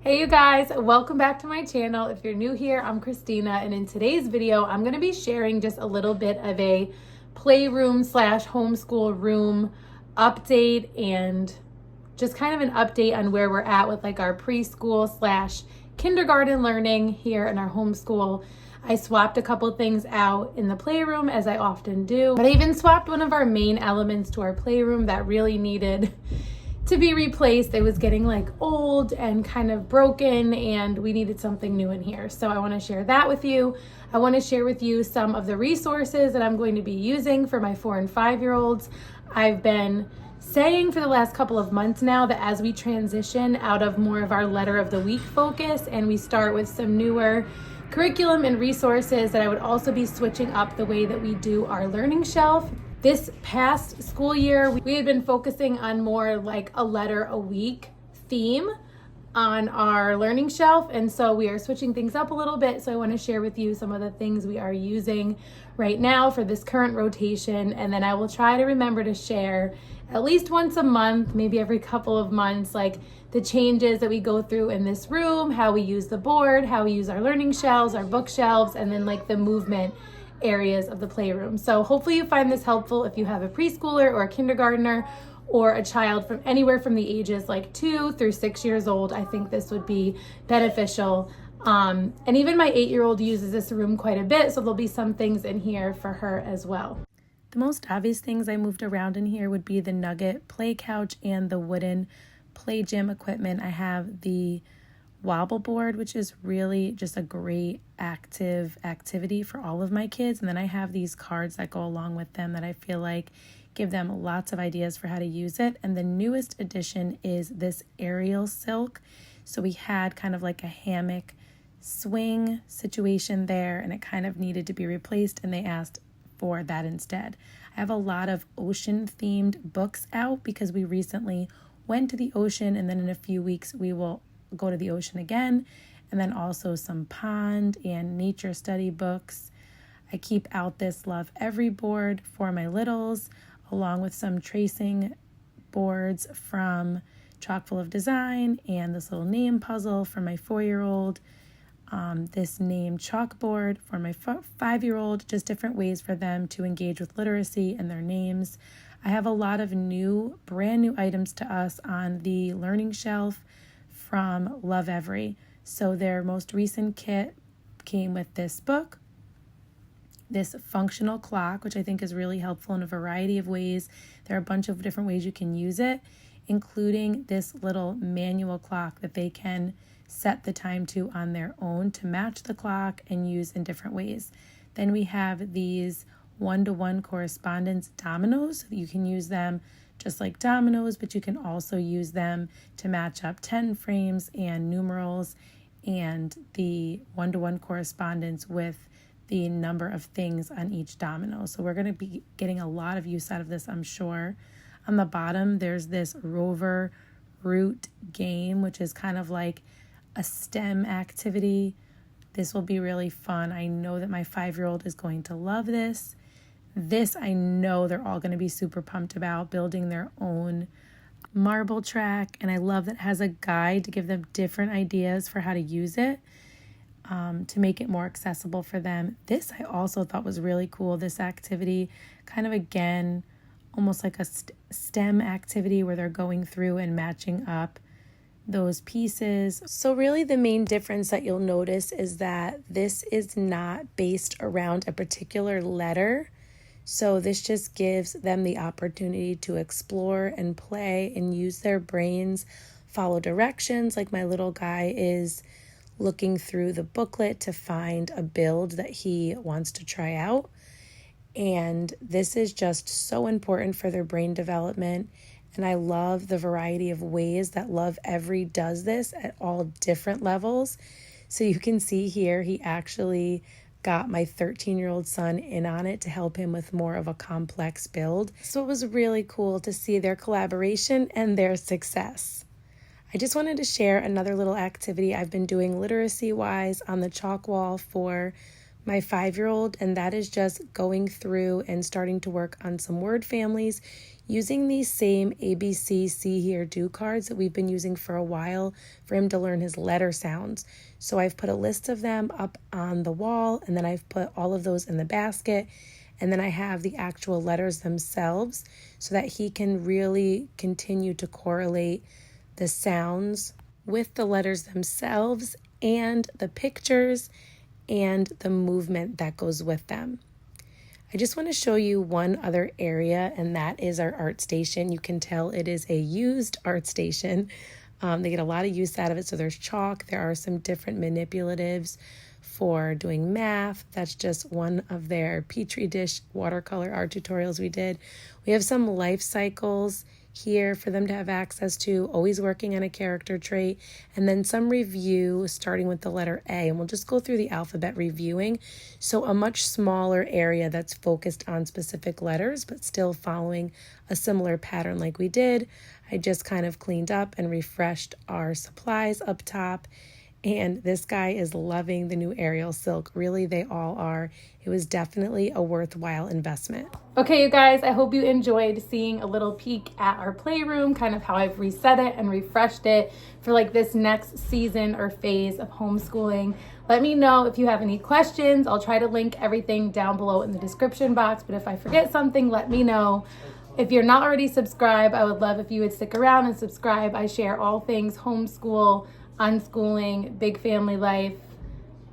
Hey you guys, welcome back to my channel. If you're new here, I'm Christina, and in today's video, I'm going to be sharing just a little bit of a playroom slash homeschool room update and just kind of an update on where we're at with like our preschool slash kindergarten learning here in our homeschool. I swapped a couple things out in the playroom as I often do, but I even swapped one of our main elements to our playroom that really needed to be replaced. It was getting like old and kind of broken and we needed something new in here. So I want to share that with you. I want to share with you some of the resources that I'm going to be using for my 4 and 5-year-olds. I've been saying for the last couple of months now that as we transition out of more of our letter of the week focus and we start with some newer curriculum and resources, that I would also be switching up the way that we do our learning shelf. This past school year, we had been focusing on more like a letter a week theme on our learning shelf. And so we are switching things up a little bit. So I want to share with you some of the things we are using right now for this current rotation. And then I will try to remember to share at least once a month, maybe every couple of months, like the changes that we go through in this room, how we use the board, how we use our learning shelves, our bookshelves, and then like the movement areas of the playroom. So hopefully you find this helpful if you have a preschooler or a kindergartner or a child from anywhere from the ages like 2 through 6 years old. I think this would be beneficial. And even my 8-year-old uses this room quite a bit, so there'll be some things in here for her as well. The most obvious things I moved around in here would be the Nugget play couch and the wooden play gym equipment. I have the wobble board, which is really just a great active activity for all of my kids. And then I have these cards that go along with them that I feel like give them lots of ideas for how to use it. And the newest addition is this aerial silk. So we had kind of like a hammock swing situation there, and it kind of needed to be replaced, and they asked for that instead. I have a lot of ocean themed books out because we recently went to the ocean, and then in a few weeks we will go to the ocean again, and then also some pond and nature study books. I keep out this Love Every board for my littles, along with some tracing boards from Chock-full of Design and this little name puzzle for my 4-year-old, this name chalkboard for my 5-year-old, just different ways for them to engage with literacy and their names. I have a lot of brand new items to us on the learning shelf from Love Every. So their most recent kit came with this book, this functional clock, which I think is really helpful in a variety of ways. There are a bunch of different ways you can use it, including this little manual clock that they can set the time to on their own to match the clock and use in different ways. Then we have these one-to-one correspondence dominoes. You can use them just like dominoes, but you can also use them to match up 10 frames and numerals and the one-to-one correspondence with the number of things on each domino. So we're going to be getting a lot of use out of this, I'm sure. On the bottom, there's this rover root game, which is kind of like a STEM activity. This will be really fun. I know that my 5-year-old is going to love this. This, I know they're all going to be super pumped about, building their own marble track. And I love that it has a guide to give them different ideas for how to use it, to make it more accessible for them. This I also thought was really cool. This activity, kind of again, almost like a STEM activity where they're going through and matching up those pieces. So really the main difference that you'll notice is that this is not based around a particular letter. So this just gives them the opportunity to explore and play and use their brains, follow directions. Like my little guy is looking through the booklet to find a build that he wants to try out. And this is just so important for their brain development. And I love the variety of ways that Love Every does this at all different levels. So you can see here, he actually got my 13-year-old son in on it to help him with more of a complex build. So it was really cool to see their collaboration and their success. I just wanted to share another little activity I've been doing literacy-wise on the chalk wall for my 5-year-old, and that is just going through and starting to work on some word families using these same ABC See Hear Do cards that we've been using for a while for him to learn his letter sounds. So I've put a list of them up on the wall, and then I've put all of those in the basket, and then I have the actual letters themselves so that he can really continue to correlate the sounds with the letters themselves and the pictures and the movement that goes with them. I just want to show you one other area, and that is our art station. You can tell it is a used art station. They get a lot of use out of it. So there's chalk. There are some different manipulatives for doing math. That's just one of their Petri dish watercolor art tutorials we did. We have some life cycles here for them to have access to, always working on a character trait, and then some review starting with the letter A, and we'll just go through the alphabet reviewing. So a much smaller area that's focused on specific letters, but still following a similar pattern like we did. I just kind of cleaned up and refreshed our supplies up top. And this guy is loving the new Ariel silk. Really, they all are. It was definitely a worthwhile investment. Okay, you guys, I hope you enjoyed seeing a little peek at our playroom, kind of how I've reset it and refreshed it for like this next season or phase of homeschooling. Let me know if you have any questions. I'll try to link everything down below in the description box, but if I forget something, let me know. If you're not already subscribed, I would love if you would stick around and subscribe. I share all things homeschool, unschooling, big family life,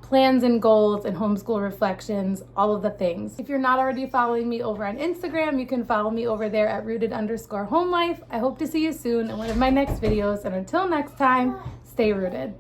plans and goals, and homeschool reflections, all of the things. If you're not already following me over on Instagram, you can follow me over there at rooted_homelife. I hope to see you soon in one of my next videos, and until next time, stay rooted.